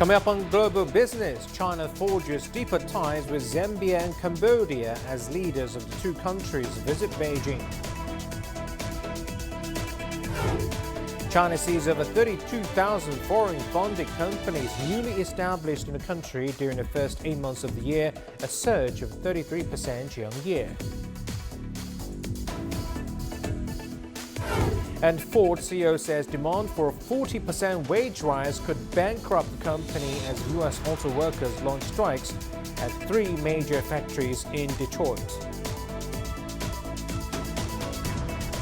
Coming up on Global Business, China forges deeper ties with Zambia and Cambodia as leaders of the two countries visit Beijing. China sees over 32,000 foreign-funded companies newly established in the country during the first 8 months of the year, a surge of 33% year-on-year. And Ford CEO says demand for a 40% wage rise could bankrupt the company as U.S. auto workers launch strikes at 3 major factories in Detroit.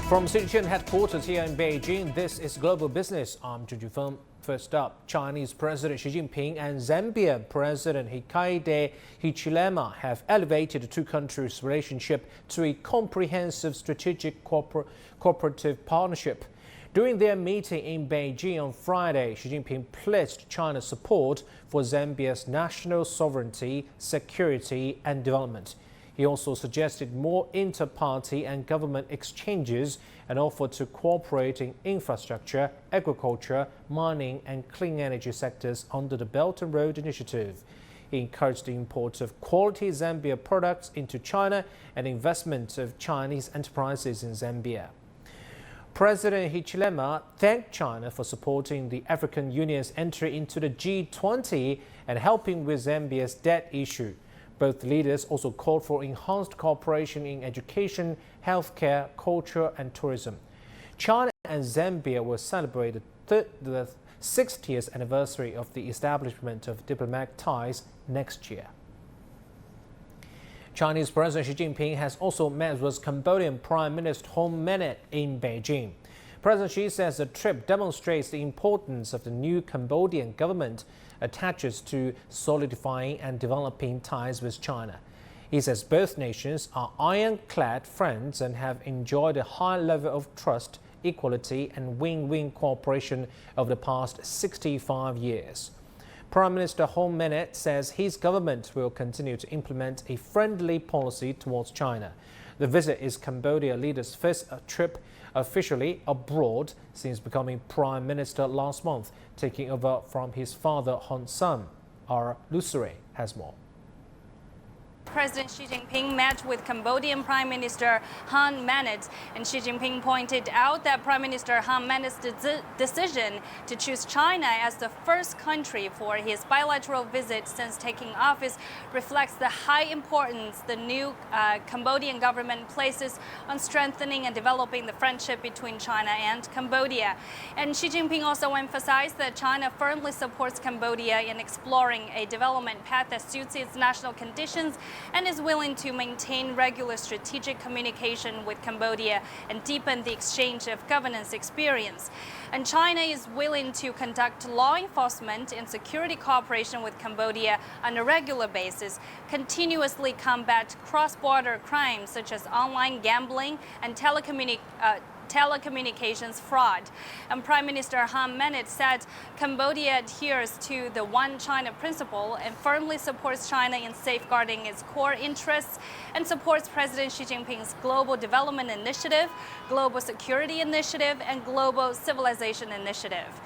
From Citizen headquarters here in Beijing, this is Global Business. I'm Zhu Jufeng. First up, Chinese President Xi Jinping and Zambian President Hakainde Hichilema have elevated the two countries' relationship to a comprehensive strategic cooperative partnership. During their meeting in Beijing on Friday, Xi Jinping pledged China's support for Zambia's national sovereignty, security and development. He also suggested more inter-party and government exchanges and offered to cooperate in infrastructure, agriculture, mining and clean energy sectors under the Belt and Road Initiative. He encouraged the import of quality Zambia products into China and investment of Chinese enterprises in Zambia. President Hichilema thanked China for supporting the African Union's entry into the G20 and helping with Zambia's debt issue. Both leaders also called for enhanced cooperation in education, healthcare, culture and tourism. China and Zambia will celebrate the 60th anniversary of the establishment of diplomatic ties next year. Chinese President Xi Jinping has also met with Cambodian Prime Minister Hun Manet in Beijing. President Xi says the trip demonstrates the importance of the new Cambodian government attaches to solidifying and developing ties with China. He says both nations are ironclad friends and have enjoyed a high level of trust, equality and win-win cooperation over the past 65 years. Prime Minister Hun Manet says his government will continue to implement a friendly policy towards China. The visit is Cambodia leader's first trip officially abroad since becoming Prime Minister last month, taking over from his father Hun Sen. Our Lucere has more. President Xi Jinping met with Cambodian Prime Minister Hun Manet, and Xi Jinping pointed out that Prime Minister Hun Manet's decision to choose China as the first country for his bilateral visit since taking office reflects the high importance the new Cambodian government places on strengthening and developing the friendship between China and Cambodia. And Xi Jinping also emphasized that China firmly supports Cambodia in exploring a development path that suits its national conditions and is willing to maintain regular strategic communication with Cambodia and deepen the exchange of governance experience. And China is willing to conduct law enforcement and security cooperation with Cambodia on a regular basis, continuously combat cross-border crimes such as online gambling and telecommunications fraud. And Prime Minister Hun Manet said Cambodia adheres to the One China principle and firmly supports China in safeguarding its core interests and supports President Xi Jinping's Global Development Initiative, Global Security Initiative, and Global Civilization Initiative.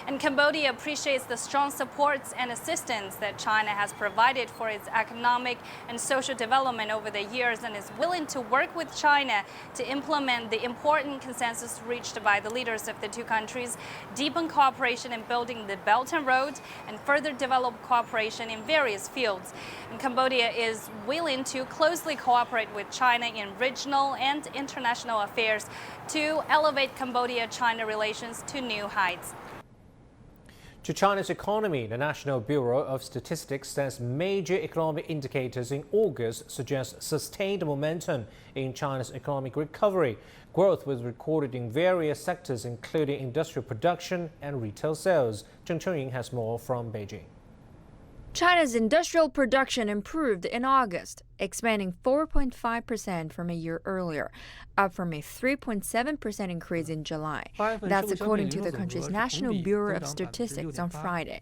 And Cambodia appreciates the strong supports and assistance that China has provided for its economic and social development over the years and is willing to work with China to implement the important consensus reached by the leaders of the two countries, deepen cooperation in building the Belt and Road, and further develop cooperation in various fields. And Cambodia is willing to closely cooperate with China in regional and international affairs to elevate Cambodia-China relations to new heights. To China's economy, the National Bureau of Statistics says major economic indicators in August suggest sustained momentum in China's economic recovery. Growth was recorded in various sectors, including industrial production and retail sales. Zheng Chengying has more from Beijing. China's industrial production improved in August, expanding 4.5% from a year earlier, up from a 3.7% increase in July. That's according to the country's National Bureau of Statistics on Friday.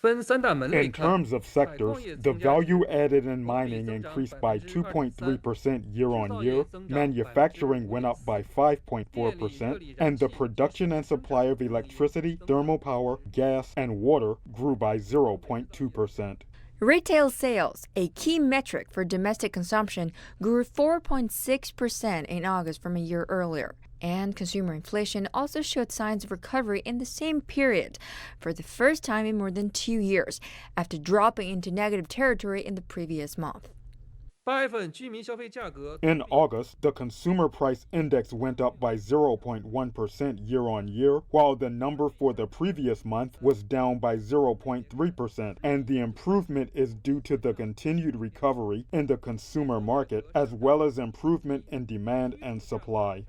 In terms of sectors, the value added in mining increased by 2.3% year-on-year, manufacturing went up by 5.4%, and the production and supply of electricity, thermal power, gas, and water grew by 0.2%. Retail sales, a key metric for domestic consumption, grew 4.6% in August from a year earlier. And consumer inflation also showed signs of recovery in the same period for the first time in more than 2 years, after dropping into negative territory in the previous month. In August, the consumer price index went up by 0.1% year-on-year, while the number for the previous month was down by 0.3%, and the improvement is due to the continued recovery in the consumer market as well as improvement in demand and supply.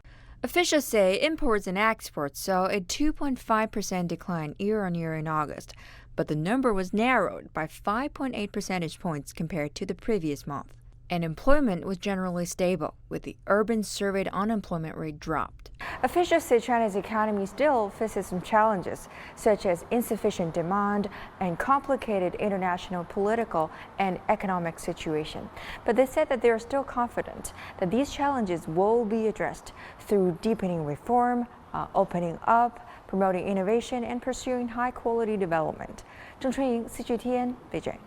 Officials say imports and exports saw a 2.5% decline year-on-year in August, but the number was narrowed by 5.8 percentage points compared to the previous month. And employment was generally stable, with the urban surveyed unemployment rate dropped. Officials say China's economy still faces some challenges, such as insufficient demand and complicated international political and economic situation. But they said that they are still confident that these challenges will be addressed through deepening reform, opening up, promoting innovation, and pursuing high-quality development. Zheng Chunying, CGTN, Beijing.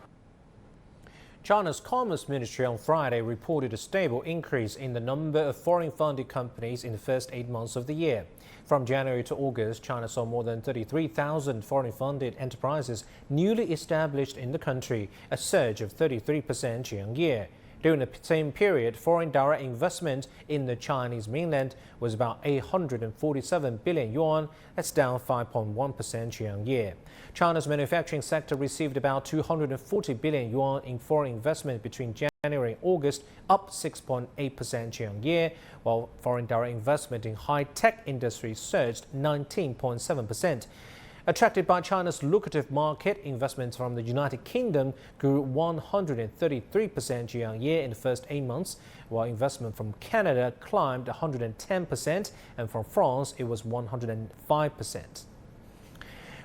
China's Commerce Ministry on Friday reported a stable increase in the number of foreign-funded companies in the first 8 months of the year. From January to August, China saw more than 33,000 foreign-funded enterprises newly established in the country, a surge of 33% year-on-year. During the same period, foreign direct investment in the Chinese mainland was about 847 billion yuan. That's down 5.1% year-on-year. China's manufacturing sector received about 240 billion yuan in foreign investment between January and August, up 6.8% year-on-year, while foreign direct investment in high-tech industries surged 19.7%. Attracted by China's lucrative market, investments from the United Kingdom grew 133% year-on-year in the first 8 months, while investment from Canada climbed 110%, and from France it was 105%.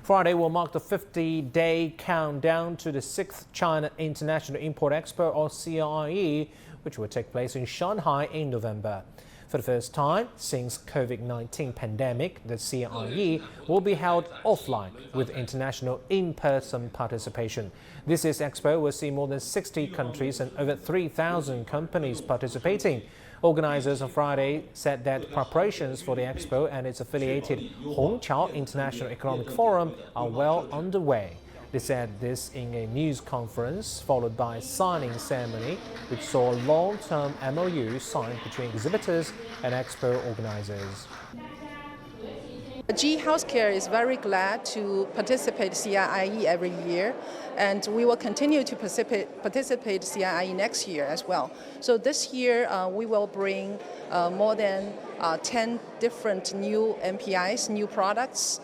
Friday will mark the 50-day countdown to the 6th China International Import Expo, or CIE, which will take place in Shanghai in November. For the first time since COVID-19 pandemic, the CIE will be held offline with international in-person participation. This year's expo will see more than 60 countries and over 3,000 companies participating. Organizers on Friday said that preparations for the expo and its affiliated Hongqiao International Economic Forum are well underway. They said this in a news conference followed by a signing ceremony, which saw a long-term MOU signed between exhibitors and expo organizers. GE Healthcare is very glad to participate CIIE every year, and we will continue to participate CIIE next year as well. So this year we will bring more than 10 different new MPIs, new products.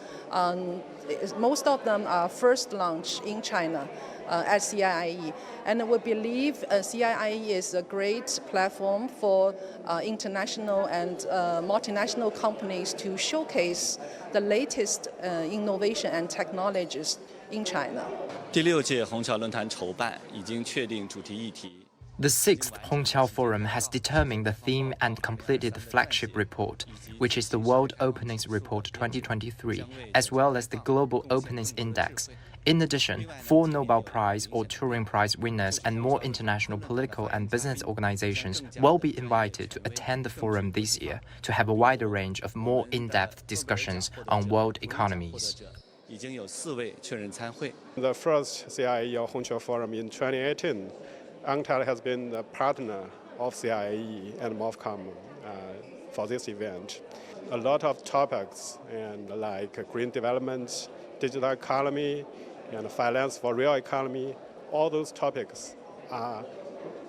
Most of them are first launch in China at CIIE. And we believe CIIE is a great platform for international and multinational companies to showcase the latest innovation and technologies in China. 第6届虹桥论坛筹办已经确定主题议题。 The 6th Hongqiao Forum has determined the theme and completed the flagship report, which is the World Openings Report 2023, as well as the Global Openings Index. In addition, 4 Nobel Prize or Turing Prize winners and more international political and business organizations will be invited to attend the forum this year to have a wider range of more in-depth discussions on world economies. 已经有4位确认参会。 The first CIIE or Hongqiao Forum in 2018, UNCTAD has been the partner of CIIE and MOFCOM for this event. A lot of topics and like green development, digital economy, and finance for real economy, all those topics are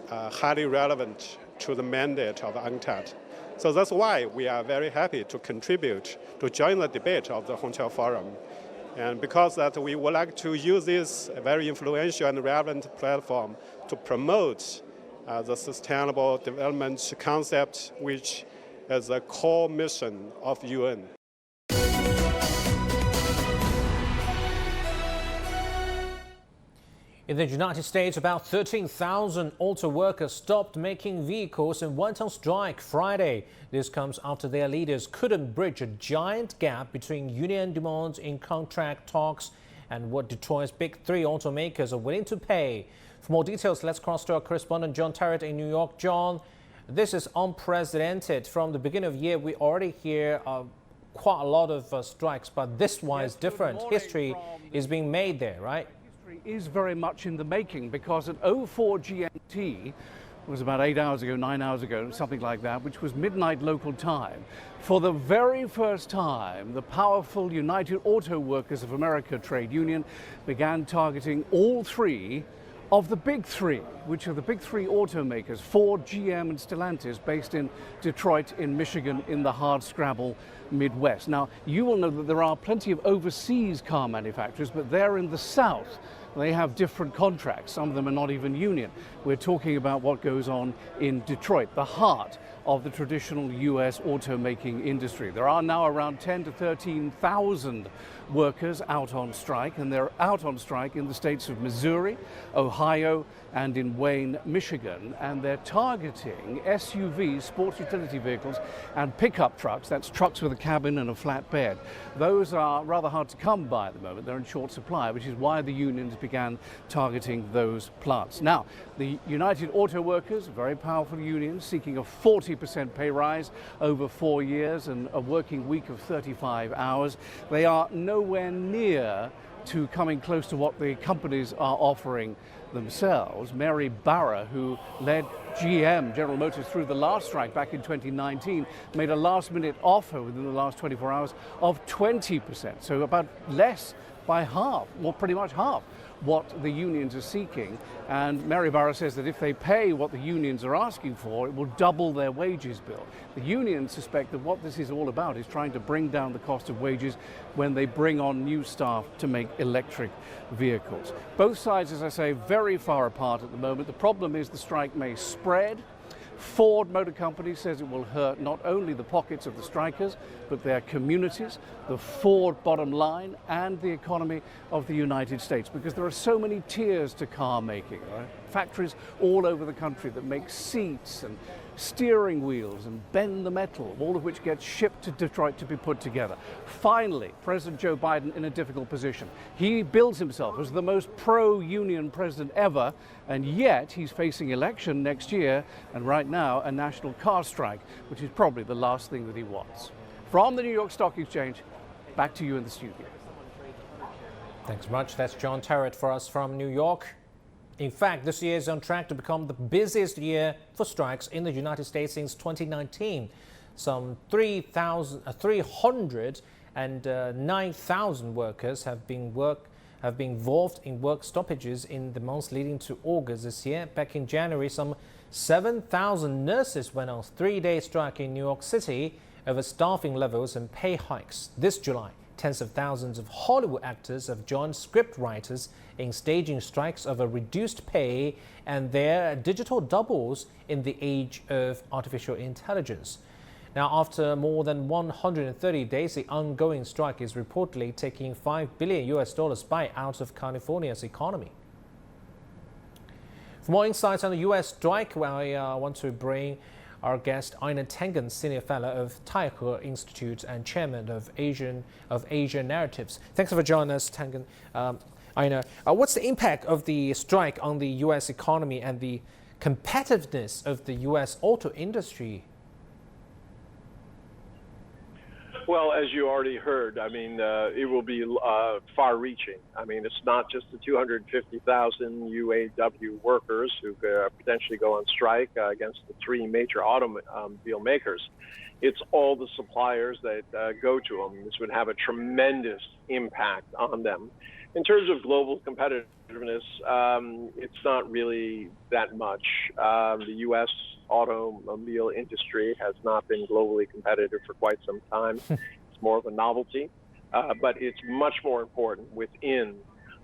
highly relevant to the mandate of UNCTAD. So that's why we are very happy to contribute to join the debate of the Hongqiao Forum. And because that we would like to use this very influential and relevant platform to promote the sustainable development concept, which is a core mission of UN. In the United States, about 13,000 auto workers stopped making vehicles and went on strike Friday. This comes after their leaders couldn't bridge a giant gap between union demands in contract talks and what Detroit's big three automakers are willing to pay. For more details, let's cross to our correspondent John Terrett in New York. John, this is unprecedented. From the beginning of the year, we already hear quite a lot of strikes, but this one is different. History is being made there, right? Is very much in the making, because at 04 GMT, was about 8 hours ago, 9 hours ago, something like that, which was midnight local time, for the very first time, the powerful United Auto Workers of America trade union began targeting all three of the big three, which are the big three automakers, Ford, GM and Stellantis, based in Detroit in Michigan in the hardscrabble Midwest. Now, you will know that there are plenty of overseas car manufacturers, but they're in the South. They have different contracts. Some of them are not even union. We're talking about what goes on in Detroit, the heart of the traditional U.S. automaking industry. There are now around 10 to 13,000 workers out on strike, and they're out on strike in the states of Missouri, Ohio, and in Wayne, Michigan, and they're targeting SUVs, sports utility vehicles, and pickup trucks. That's trucks with a cabin and a flat bed. Those are rather hard to come by at the moment. They're in short supply, which is why the unions began targeting those plants. Now, the United Auto Workers, a very powerful union, seeking a 40% pay rise over 4 years and a working week of 35 hours. They are nowhere near to coming close to what the companies are offering themselves. Mary Barra, who led GM, General Motors, through the last strike back in 2019, made a last-minute offer within the last 24 hours of 20%, so about less by half, or pretty much half, what the unions are seeking. And Mary Barra says that if they pay what the unions are asking for, it will double their wages bill. The unions suspect that what this is all about is trying to bring down the cost of wages when they bring on new staff to make electric vehicles. Both sides, as I say, very far apart at the moment. The problem is the strike may spread. Ford Motor Company says it will hurt not only the pockets of the strikers, but their communities, the Ford bottom line, and the economy of the United States, because there are so many tiers to car making. Right? Factories all over the country that make seats and steering wheels and bend the metal, all of which get shipped to Detroit to be put together. Finally, President Joe Biden in a difficult position. He bills himself as the most pro-union president ever, and yet he's facing election next year, and right now a national car strike, which is probably the last thing that he wants. From the New York Stock Exchange, back to you in the studio. Thanks much. That's John Terrett for us from New York. In fact, this year is on track to become the busiest year for strikes in the United States since 2019. Some 309,000 workers have been involved in work stoppages in the months leading to August this year. Back in January, some 7,000 nurses went on 3-day strike in New York City over staffing levels and pay hikes. This July, tens of thousands of Hollywood actors have joined scriptwriters in staging strikes over reduced pay and their digital doubles in the age of artificial intelligence. Now, after more than 130 days, the ongoing strike is reportedly taking $5 billion bite out of California's economy. For more insights on the U.S. strike, I want to bring our guest, Einar Tangen, Senior Fellow of Taihe Institute and Chairman of Asia Narratives. Thanks for joining us, Tangen. Einar, what's the impact of the strike on the U.S. economy and the competitiveness of the U.S. auto industry? Well, as you already heard, I mean, it will be far-reaching. I mean, it's not just the 250,000 UAW workers who could potentially go on strike against the three major automobile makers. It's all the suppliers that go to them. This would have a tremendous impact on them. In terms of global competitiveness, it's not really that much. The U.S. automobile industry has not been globally competitive for quite some time. It's more of a novelty, but it's much more important within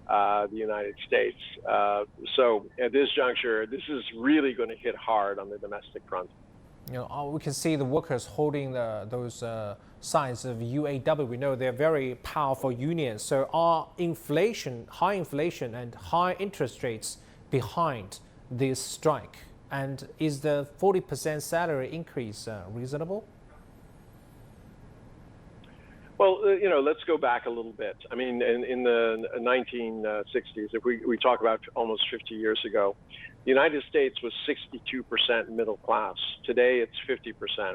the United States. So at this juncture, this is really going to hit hard on the domestic front. We can see the workers holding those signs of UAW. We know they're very powerful unions. So are high inflation and high interest rates behind this strike? And is the 40% salary increase reasonable? Well, let's go back a little bit. I mean, in the 1960s, if we talk about almost 50 years ago, the United States was 62% middle class. Today, it's 50%.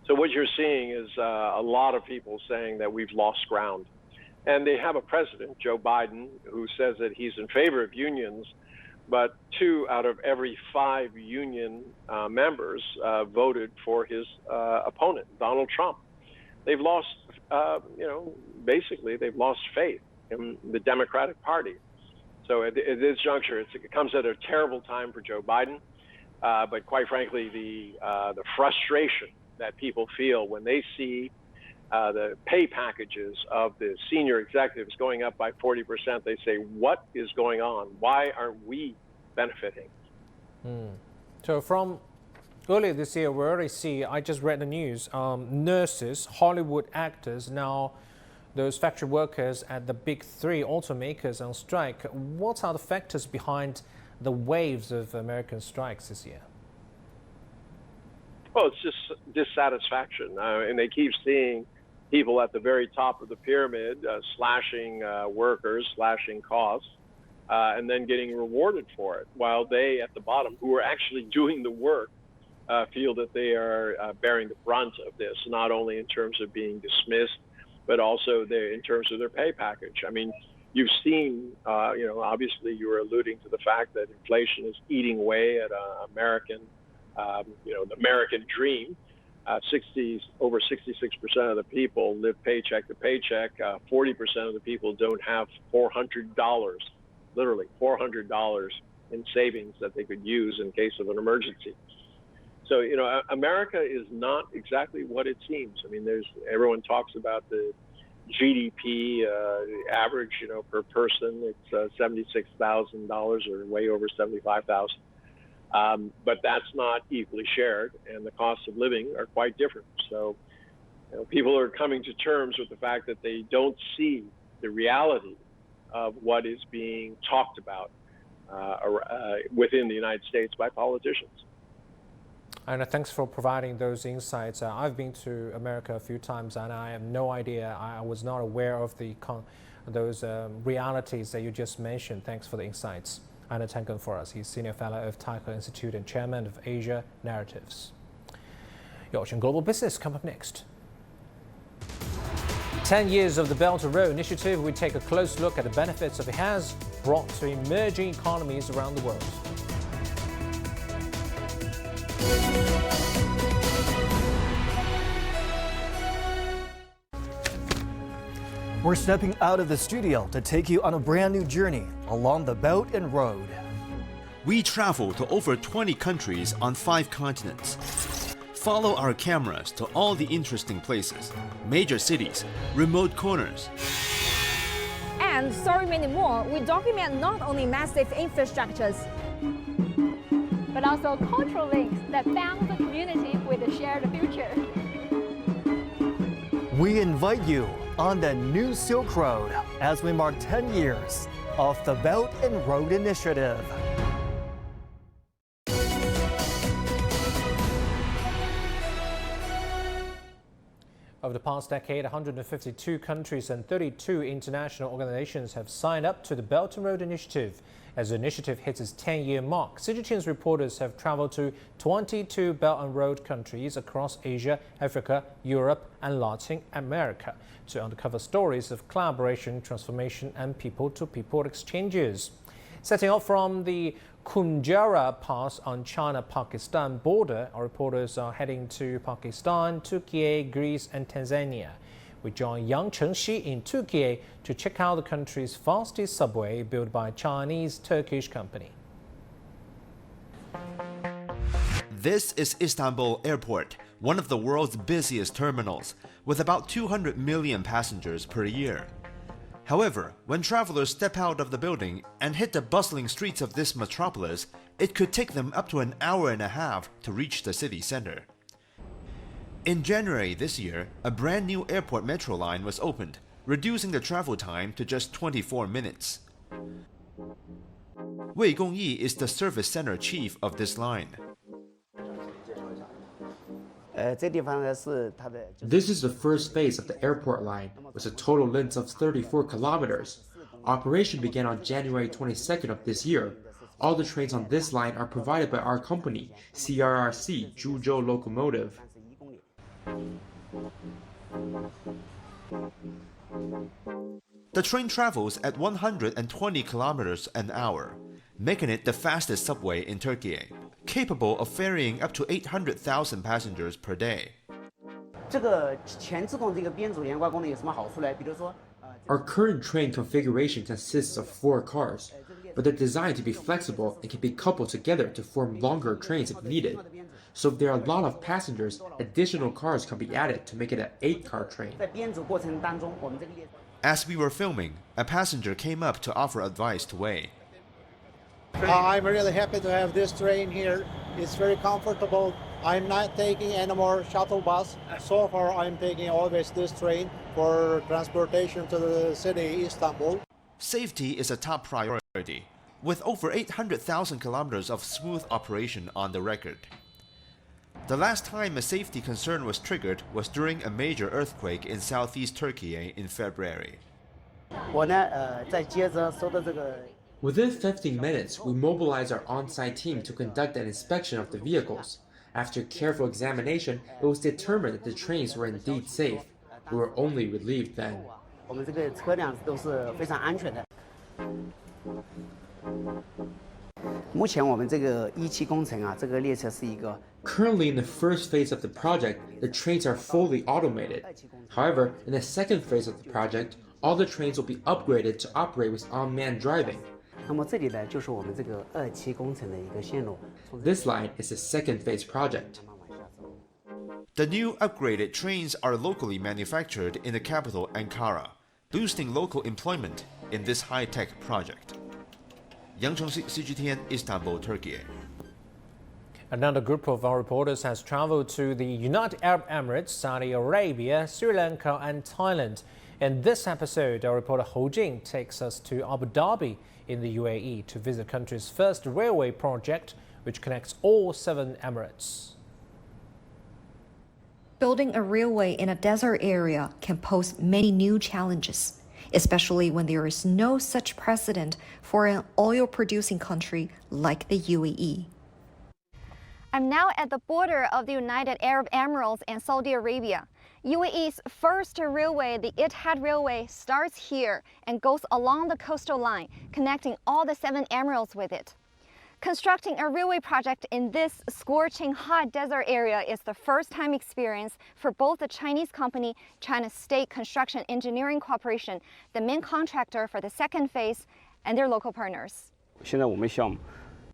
So what you're seeing is a lot of people saying that we've lost ground. And they have a president, Joe Biden, who says that he's in favor of unions, but 2 out of every 5 union members voted for his opponent, Donald Trump. They've lost, basically they've lost faith in the Democratic Party. So at this juncture, it comes at a terrible time for Joe Biden. But quite frankly, the frustration that people feel when they see the pay packages of the senior executives going up by 40%, they say, what is going on? Why aren't we benefiting? So from earlier this year, we already see, I just read the news, nurses, Hollywood actors, now those factory workers at the big 3 automakers on strike. What are the factors behind the waves of American strikes this year? Well, it's just dissatisfaction. And they keep seeing people at the very top of the pyramid slashing workers, slashing costs, and then getting rewarded for it, while they at the bottom, who are actually doing the work, feel that they are bearing the brunt of this, not only in terms of being dismissed, but also in terms of their pay package. I mean, you've seen, obviously you were alluding to the fact that inflation is eating away at American, the American dream. Over 66% of the people live paycheck to paycheck. 40% of the people don't have $400, literally $400 in savings that they could use in case of an emergency. So, America is not exactly what it seems. I mean, everyone talks about the GDP average, per person. It's $76,000 or way over $75,000. But that's not equally shared, and the costs of living are quite different. So, people are coming to terms with the fact that they don't see the reality of what is being talked about within the United States by politicians. And thanks for providing those insights. I've been to America a few times, and I have no idea. I was not aware of those realities that you just mentioned. Thanks for the insights. Anna Tangen for us. He's Senior Fellow of Taikoo Institute and Chairman of Asia Narratives. You're watching Global Business. Come up next. 10 years of the Belt and Road Initiative. We take a close look at the benefits it has brought to emerging economies around the world. We're stepping out of the studio to take you on a brand new journey along the Belt and Road. We travel to over 20 countries on 5 continents. Follow our cameras to all the interesting places, major cities, remote corners. And so many more, we document not only massive infrastructures, but also cultural links that bound the community with a shared future. We invite you on the new Silk Road as we mark 10 years of the Belt and Road Initiative. Over the past decade, 152 countries and 32 international organizations have signed up to the Belt and Road Initiative. As the initiative hits its 10-year mark, CGTN's reporters have traveled to 22 Belt and Road countries across Asia, Africa, Europe, and Latin America to uncover stories of collaboration, transformation, and people-to-people exchanges. Setting off from the Khunjara Pass on China-Pakistan border, our reporters are heading to Pakistan, Turkey, Greece, and Tanzania. We join Yang Chengxi in Turkey to check out the country's fastest subway built by a Chinese-Turkish company. This is Istanbul Airport, one of the world's busiest terminals, with about 200 million passengers per year. However, when travelers step out of the building and hit the bustling streets of this metropolis, it could take them up to an hour and a half to reach the city center. In January this year, a brand new airport metro line was opened, reducing the travel time to just 24 minutes. Wei Gongyi is the service center chief of this line. This is the first phase of the airport line, with a total length of 34 kilometers. Operation began on January 22nd of this year. All the trains on this line are provided by our company, CRRC Zhuzhou Locomotive. The train travels at 120 kilometers an hour, making it the fastest subway in Turkey, capable of ferrying up to 800,000 passengers per day. Our current train configuration consists of 4 cars, but they're designed to be flexible and can be coupled together to form longer trains if needed. So if there are a lot of passengers, additional cars can be added to make it an 8-car train. As we were filming, a passenger came up to offer advice to Wei. I'm really happy to have this train here. It's very comfortable. I'm not taking any more shuttle bus. So far, I'm taking always this train for transportation to the city, Istanbul. Safety is a top priority, with over 800,000 kilometers of smooth operation on the record. The last time a safety concern was triggered was during a major earthquake in southeast Turkey in February. Within 15 minutes, we mobilized our on-site team to conduct an inspection of the vehicles. After careful examination, it was determined that the trains were indeed safe. We were only relieved then. Currently in the first phase of the project, the trains are fully automated. However, in the second phase of the project, all the trains will be upgraded to operate with unmanned driving. This line is the second phase project. The new upgraded trains are locally manufactured in the capital Ankara, boosting local employment in this high-tech project. Yang Chengxi, CGTN, Istanbul, Turkey. Another group of our reporters has traveled to the United Arab Emirates, Saudi Arabia, Sri Lanka and Thailand. In this episode, our reporter Ho Jing takes us to Abu Dhabi in the UAE to visit the country's first railway project, which connects all 7 emirates. Building a railway in a desert area can pose many new challenges, especially when there is no such precedent for an oil-producing country like the UAE. I'm now at the border of the United Arab Emirates and Saudi Arabia. UAE's first railway, the Etihad Railway, starts here and goes along the coastal line, connecting all the 7 emirates with it. Constructing a railway project in this scorching hot desert area is the first-time experience for both the Chinese company, China State Construction Engineering Corporation, the main contractor for the second phase, and their local partners.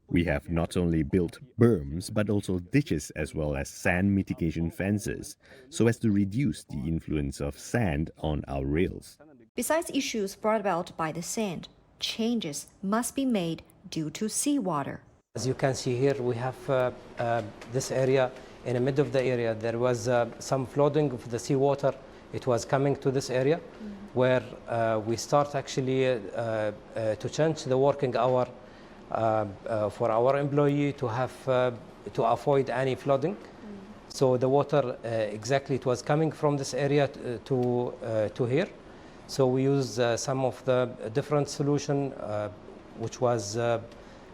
We have not only built berms but also ditches as well as sand mitigation fences so as to reduce the influence of sand on our rails. Besides issues brought about by the sand, changes must be made due to seawater. As you can see here, we have this area. In the middle of the area, there was some flooding of the seawater. It was coming to this area where we start actually to change the working hour for our employee to have to avoid any flooding. So the water exactly it was coming from this area to here. So we use some of the different solution which was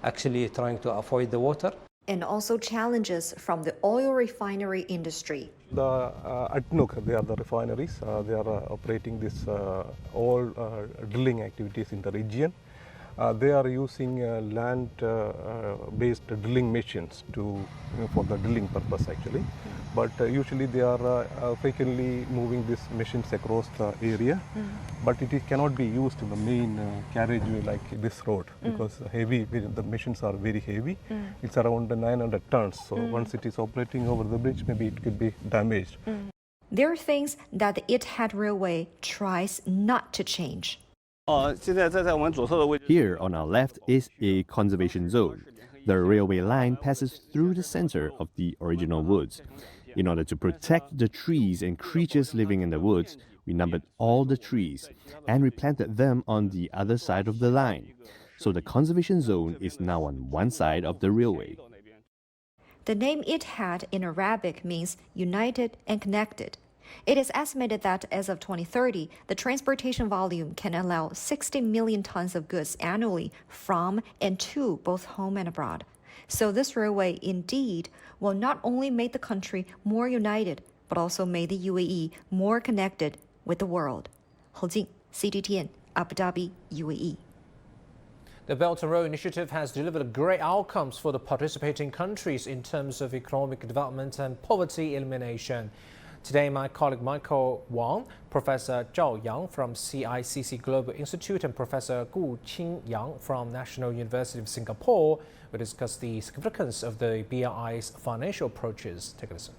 actually trying to avoid the water. And also challenges from the oil refinery industry. The ADNOC, they are the refineries. They are operating this all drilling activities in the region. They are using land-based drilling machines for the drilling purpose actually. But usually they are frequently moving these machines across the area. But it cannot be used in the main carriageway like this road because the machines are very heavy. It's around 900 tons. So once it is operating over the bridge, maybe it could be damaged. There are things that the Etihad Railway tries not to change. Here on our left is a conservation zone. The railway line passes through the center of the original woods. In order to protect the trees and creatures living in the woods, we numbered all the trees and replanted them on the other side of the line. So the conservation zone is now on one side of the railway. The name Ittihad in Arabic means united and connected. It is estimated that as of 2030, the transportation volume can allow 60 million tons of goods annually from and to both home and abroad. So this railway indeed will not only make the country more united, but also make the UAE more connected with the world. Hou Jing, CGTN, Abu Dhabi, UAE. The Belt and Road Initiative has delivered great outcomes for the participating countries in terms of economic development and poverty elimination. Today, my colleague Michael Wang, Professor Zhao Yang from CICC Global Institute and Professor Gu Qingyang from National University of Singapore will discuss the significance of the BRI's financial approaches. Take a listen.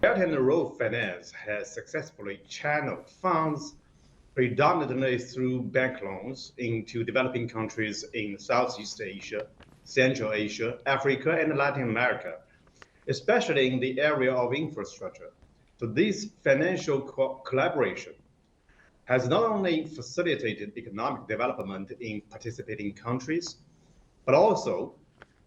Belt and Road Finance has successfully channeled funds predominantly through bank loans into developing countries in Southeast Asia, Central Asia, Africa, and Latin America, especially in the area of infrastructure. So this financial collaboration has not only facilitated economic development in participating countries, but also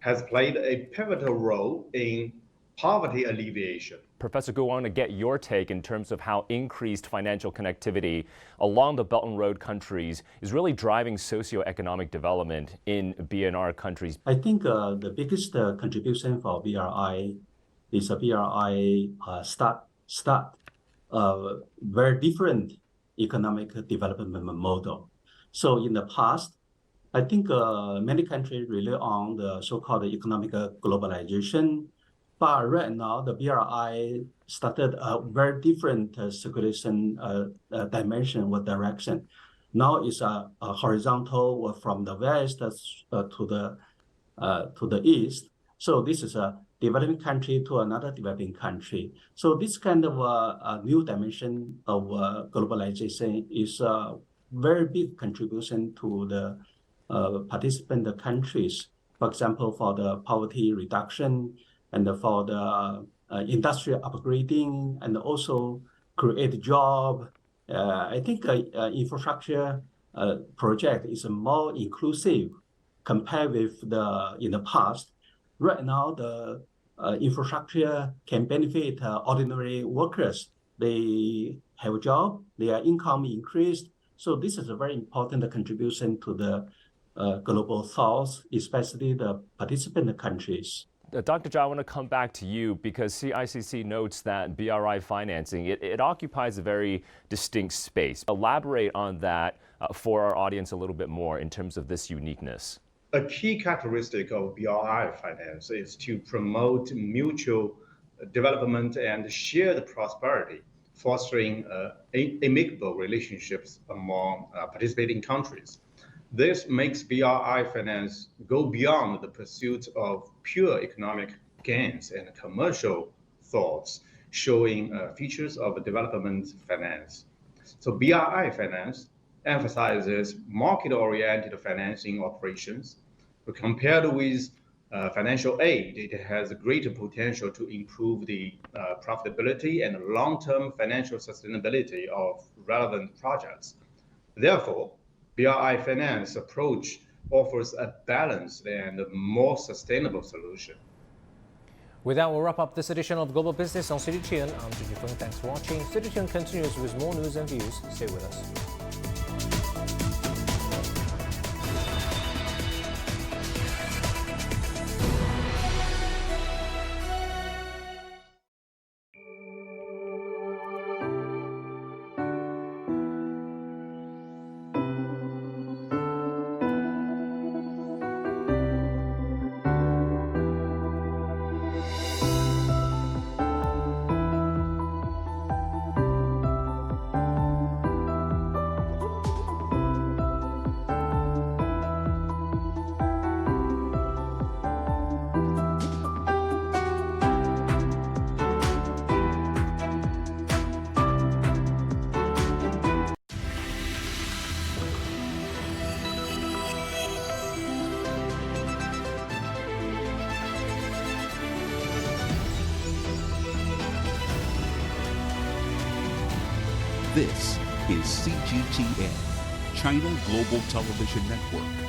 has played a pivotal role in poverty alleviation. Professor Gu, I want to get your take in terms of how increased financial connectivity along the Belt and Road countries is really driving socioeconomic development in BNR countries. I think the biggest contribution for BRI is a BRI start very different economic development model. So in the past, I think many countries rely on the so-called economic globalization. But right now, the BRI started a very different circulation dimension or direction. Now it's a horizontal from the west to the east. So this is a developing country to another developing country. So this kind of a new dimension of globalization is a very big contribution to the participant countries. For example, for the poverty reduction, and for the industrial upgrading, and also create job. I think infrastructure project is more inclusive compared with in the past. Right now, the infrastructure can benefit ordinary workers. They have a job, their income increased. So this is a very important contribution to the global south, especially the participant countries. Dr. Zhao, I want to come back to you because CICC notes that BRI financing, it occupies a very distinct space. Elaborate on that for our audience a little bit more in terms of this uniqueness. A key characteristic of BRI finance is to promote mutual development and shared prosperity, fostering amicable relationships among participating countries. This makes BRI finance go beyond the pursuit of pure economic gains and commercial thoughts, showing features of development finance. So BRI finance emphasizes market-oriented financing operations. But compared with financial aid, it has greater potential to improve the profitability and long-term financial sustainability of relevant projects. Therefore, BRI finance approach offers a balanced and more sustainable solution. With that, we'll wrap up this edition of Global Business on CGTN. I'm Juju Feng. Thanks for watching. CGTN continues with more news and views. Stay with us. This is CGTN, China Global Television Network.